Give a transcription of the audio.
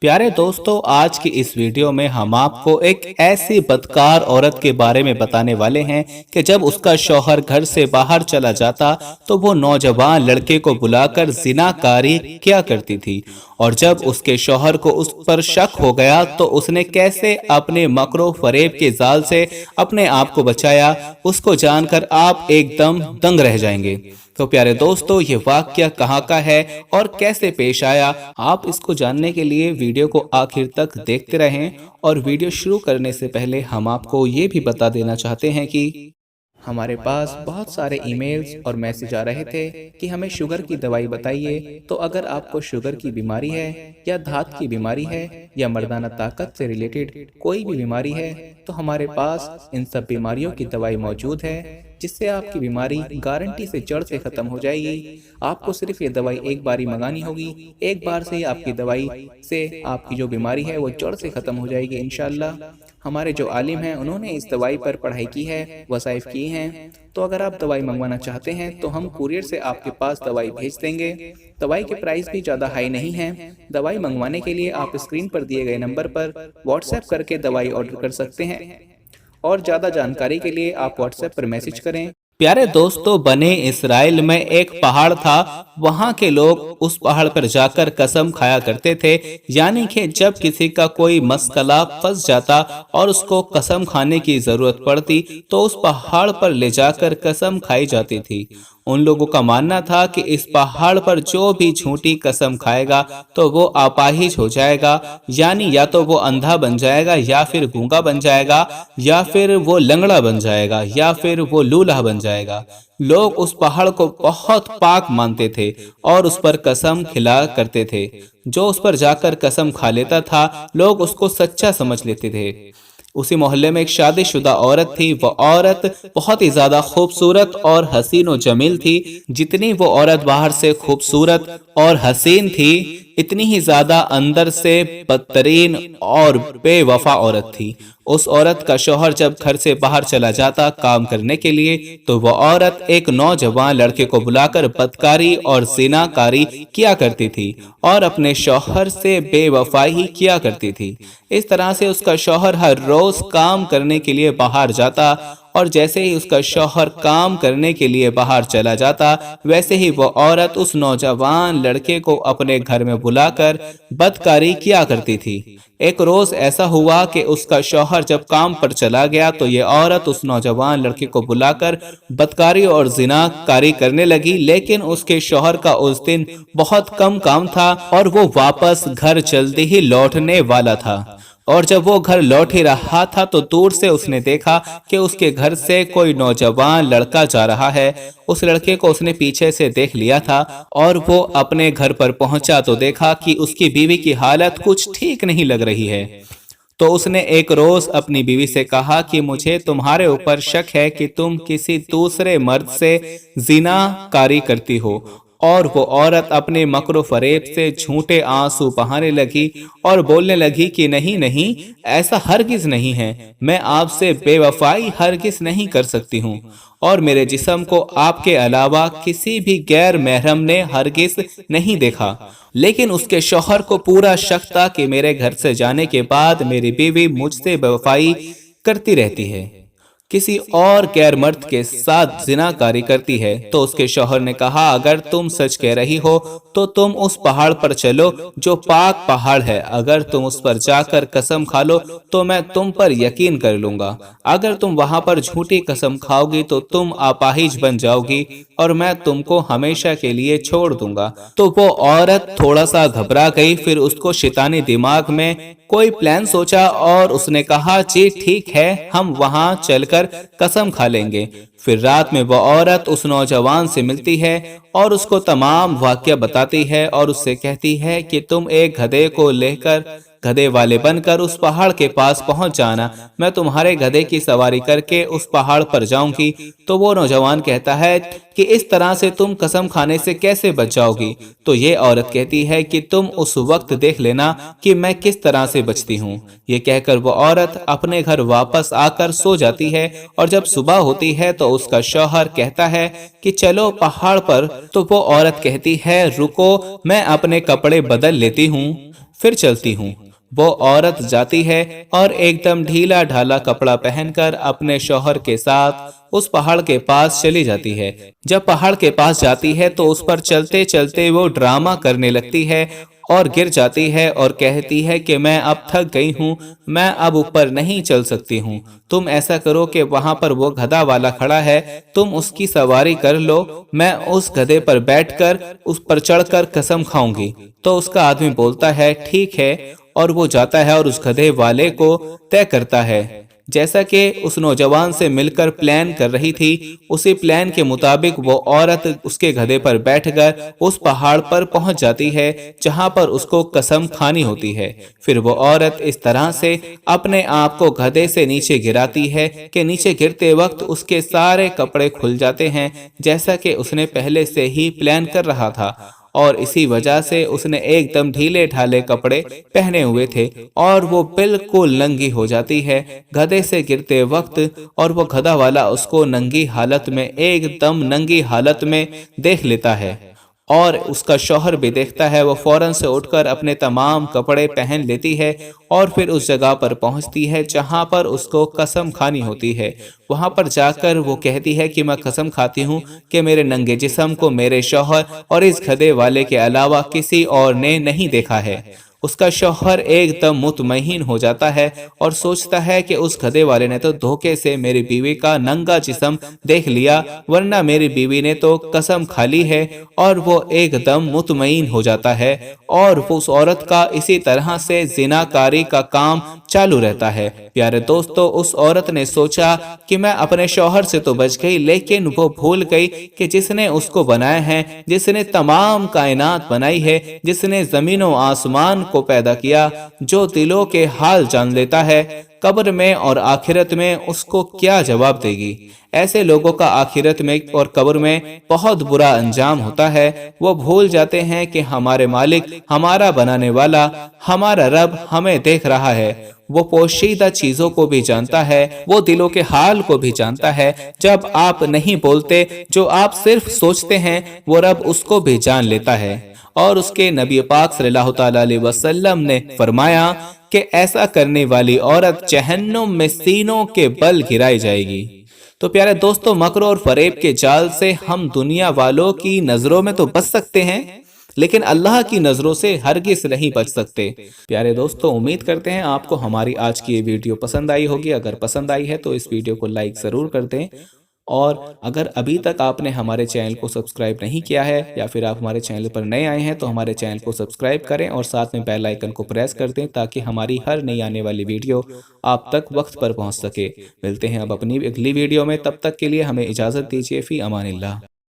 प्यारे दोस्तों, आज की इस वीडियो में हम आपको एक ऐसी बदकार औरत के बारे में बताने वाले हैं कि जब उसका शौहर घर से बाहर चला जाता तो वो नौजवान लड़के को बुलाकर जिनाकारी किया करती थी। और जब उसके शौहर को उस पर शक हो गया तो उसने कैसे अपने मकरो फरेब के जाल से अपने आप को बचाया, उसको जानकर आप एकदम दंग रह जाएंगे। तो प्यारे दोस्तों, ये वाकया कहाँ का है और कैसे पेश आया, आप इसको जानने के लिए वीडियो को आखिर तक देखते रहें। और वीडियो शुरू करने से पहले हम आपको ये भी बता देना चाहते हैं कि हमारे पास बहुत सारे ईमेल्स और मैसेज आ रहे थे कि हमें शुगर की दवाई बताइए। तो अगर आपको शुगर की बीमारी है या धात की बीमारी है या मर्दाना ताकत से रिलेटेड कोई भी बीमारी है तो हमारे पास इन सब बीमारियों की दवाई मौजूद है, जिससे आपकी बीमारी गारंटी से जड़ से खत्म हो जाएगी। आपको सिर्फ ये दवाई एक बार ही मंगानी होगी, एक बार से ही आपकी दवाई से आपकी जो बीमारी है वो जड़ से खत्म हो जाएगी इंशाल्लाह। हमारे जो आलिम हैं उन्होंने इस दवाई पर पढ़ाई की है, वसाइफ की हैं। तो अगर आप दवाई मंगवाना चाहते हैं तो हम कुरियर से आपके पास दवाई भेज देंगे। दवाई के प्राइस भी ज़्यादा हाई नहीं है। दवाई मंगवाने के लिए आप स्क्रीन पर दिए गए नंबर पर व्हाट्सएप करके दवाई ऑर्डर कर सकते हैं और ज़्यादा जानकारी के लिए आप व्हाट्सएप पर मैसेज करें। प्यारे दोस्तों, बने इस्राइल में एक पहाड़ था। वहां के लोग उस पहाड़ पर जाकर कसम खाया करते थे, यानी कि जब किसी का कोई मसला फंस जाता और उसको कसम खाने की जरूरत पड़ती तो उस पहाड़ पर ले जाकर कसम खाई जाती थी। उन लोगों का मानना था कि इस पहाड़ पर जो भी झूठी कसम खाएगा तो वो अपाहिज हो जाएगा, यानी या तो वो अंधा बन जाएगा या फिर गूंगा बन जाएगा या फिर वो लंगड़ा बन जाएगा या फिर वो लूल्हा बन जाएगा। लोग उस पहाड़ को बहुत पाक मानते थे और उस पर कसम खिला करते थे। जो उस पर जाकर कसम खा लेता था लोग उसको सच्चा समझ लेते थे। उसी मोहल्ले में एक शादीशुदा औरत थी। वो औरत बहुत ही ज्यादा खूबसूरत और हसीन और जमील थी। जितनी वो औरत बाहर से खूबसूरत और हसीन थी, इतनी ही ज्यादा अंदर से बदतरीन और बेवफा औरत थी। उस औरत का शौहर जब घर से बाहर चला जाता काम करने के लिए तो वो औरत एक नौजवान लड़के को बुलाकर बदकारी और जिनाकारी किया करती थी और अपने शौहर से बेवफाई किया करती थी। इस तरह से उसका शौहर हर रोज काम करने के लिए बाहर जाता और जैसे ही उसका शौहर काम करने के लिए बाहर चला जाता वैसे ही वो औरत उस नौजवान लड़के को अपने घर में बुलाकर बदकारी किया करती थी। एक रोज ऐसा हुआ कि उसका शौहर जब काम पर चला गया तो ये औरत उस नौजवान लड़के को बुलाकर बदकारी और जिनाकारी करने लगी, लेकिन उसके शौहर का उस दिन बहुत कम काम था और वो वापस घर जल्दी ही लौटने वाला था। और जब वो घर लौट ही रहा था तो दूर से उसने देखा कि उसके घर से कोई नौजवान लड़का जा रहा है। उस लड़के को उसने पीछे से देख लिया था और वो अपने घर पर पहुंचा तो देखा कि उसकी बीवी की हालत कुछ ठीक नहीं लग रही है। तो उसने एक रोज अपनी बीवी से कहा कि मुझे तुम्हारे ऊपर शक है कि तुम किसी दूसरे मर्द से जिनाकारी करती हो। और वो औरत अपने मकरो फरेब से झूठे आंसू बहाने लगी और बोलने लगी कि नहीं नहीं, ऐसा हरगिज नहीं है। मैं आपसे बेवफाई हरगिज नहीं कर सकती हूँ और मेरे जिस्म को आपके अलावा किसी भी गैर महरम ने हरगिज नहीं देखा। लेकिन उसके शौहर को पूरा शक था कि मेरे घर से जाने के बाद मेरी बीवी मुझसे बेवफाई करती रहती है, किसी और गैर मर्द के साथ जिनाकारी करती है। तो उसके शौहर ने कहा, अगर तुम सच कह रही हो तो तुम उस पहाड़ पर चलो जो पाक पहाड़ है। अगर तुम उस पर जाकर कसम खा लो तो मैं तुम पर यकीन कर लूंगा। अगर तुम वहां पर झूठी कसम खाओगी तो तुम अपाहिज बन जाओगी और मैं तुमको हमेशा के लिए छोड़ दूंगा। तो वो औरत थोड़ा सा घबरा गई। फिर उसको शैतानी दिमाग में कोई प्लान सोचा और उसने कहा, जी ठीक है, हम वहां चलकर कसम खा लेंगे। फिर रात में वह औरत उस नौजवान से मिलती है और उसको तमाम वाकया बताती है और उससे कहती है कि तुम एक गधे को लेकर गधे वाले बनकर उस पहाड़ के पास पहुंच जाना, मैं तुम्हारे गधे की सवारी करके उस पहाड़ पर जाऊंगी। तो वो नौजवान कहता है कि इस तरह से तुम कसम खाने से कैसे बच जाओगी। तो ये औरत कहती है कि तुम उस वक्त देख लेना कि मैं किस तरह से बचती हूँ। ये कहकर वो औरत अपने घर वापस आकर सो जाती है और जब सुबह होती है तो उसका शौहर कहता है कि चलो पहाड़ पर। तो वो औरत कहती है, रुको मैं अपने कपड़े बदल लेती हूँ। फिर चलती हूँ। वो औरत जाती है और एकदम ढीला ढाला कपड़ा पहनकर अपने शौहर के साथ उस पहाड़ के पास चली जाती है। जब पहाड़ के पास जाती है तो उस पर चलते चलते वो ड्रामा करने लगती है और गिर जाती है और कहती है कि मैं अब थक गई हूँ, मैं अब ऊपर नहीं चल सकती हूँ। तुम ऐसा करो कि वहां पर वो गधा वाला खड़ा है, तुम उसकी सवारी कर लो, मैं उस गधे पर बैठकर उस पर चढ़कर कसम खाऊंगी। तो उसका आदमी बोलता है ठीक है, और वो जाता है और उस गधे वाले को तय करता है। जैसा कि उस नौजवान से मिलकर प्लान कर रही थी, उसी प्लान के मुताबिक वो औरत उसके गधे पर बैठकर उस पहाड़ पर पहुंच जाती है जहां पर उसको कसम खानी होती है। फिर वो औरत इस तरह से अपने आप को गधे से नीचे गिराती है कि नीचे गिरते वक्त उसके सारे कपड़े खुल जाते हैं, जैसा कि उसने पहले से ही प्लान कर रहा था। और इसी वजह से उसने एकदम ढीले ढाले कपड़े पहने हुए थे और वो बिल्कुल नंगी हो जाती है गधे से गिरते वक्त। और वो गधा वाला उसको नंगी हालत में, एकदम नंगी हालत में देख लेता है और उसका शौहर भी देखता है। वो फौरन से उठकर अपने तमाम कपड़े पहन लेती है और फिर उस जगह पर पहुंचती है जहां पर उसको कसम खानी होती है। वहां पर जाकर वो कहती है कि मैं कसम खाती हूँ कि मेरे नंगे जिस्म को मेरे शौहर और इस गधे वाले के अलावा किसी और ने नहीं देखा है। उसका शौहर एकदम मुतमईन हो जाता है और सोचता है कि उस गधे वाले ने तो धोखे से मेरी बीवी का नंगा जिस्म देख लिया, वरना मेरी बीवी ने तो कसम खा ली है। और वो एकदम मुतमईन हो जाता है और वो उस औरत का इसी तरह से जिनाकारी का काम चालू रहता है। प्यारे दोस्तों, उस औरत ने सोचा कि मैं अपने शौहर से तो बच गई, लेकिन वो भूल गई कि जिसने उसको बनाया है, जिसने तमाम कायनात बनाई है, जिसने जमीनों आसमान को पैदा किया, जो दिलों के हाल जान लेता है, कब्र में और आखिरत में उसको क्या जवाब देगी। ऐसे लोगों का आखिरत में और कब्र में बहुत बुरा अंजाम होता है। वो भूल जाते हैं कि हमारे मालिक, हमारा बनाने वाला, हमारा रब हमें देख रहा है। वो पोशीदा चीजों को भी जानता है, वो दिलों के हाल को भी जानता है। जब आप नहीं बोलते, जो आप सिर्फ सोचते हैं, वो रब उसको भी जान लेता है। और उसके नबी पाक सल्लल्लाहु अलैहि वसल्लम ने फरमाया कि ऐसा करने वाली औरत जहन्नुम में सीनों के बल गिराई जाएगी। तो प्यारे दोस्तों, मकर और फरेब के जाल से हम दुनिया वालों की नजरों में तो बच सकते हैं, लेकिन अल्लाह की नजरों से हरगिज नहीं बच सकते। प्यारे दोस्तों, उम्मीद करते हैं आपको हमारी आज की ये वीडियो पसंद आई होगी। अगर पसंद आई है तो इस वीडियो को लाइक जरूर कर दें, और अगर अभी तक आपने हमारे चैनल को सब्सक्राइब नहीं किया है या फिर आप हमारे चैनल पर नए आए हैं तो हमारे चैनल को सब्सक्राइब करें और साथ में बेल आइकन को प्रेस कर दें ताकि हमारी हर नई आने वाली वीडियो आप तक वक्त पर पहुंच सके। मिलते हैं अब अपनी अगली वीडियो में, तब तक के लिए हमें इजाज़त दीजिए। फी अमानिल्लाह।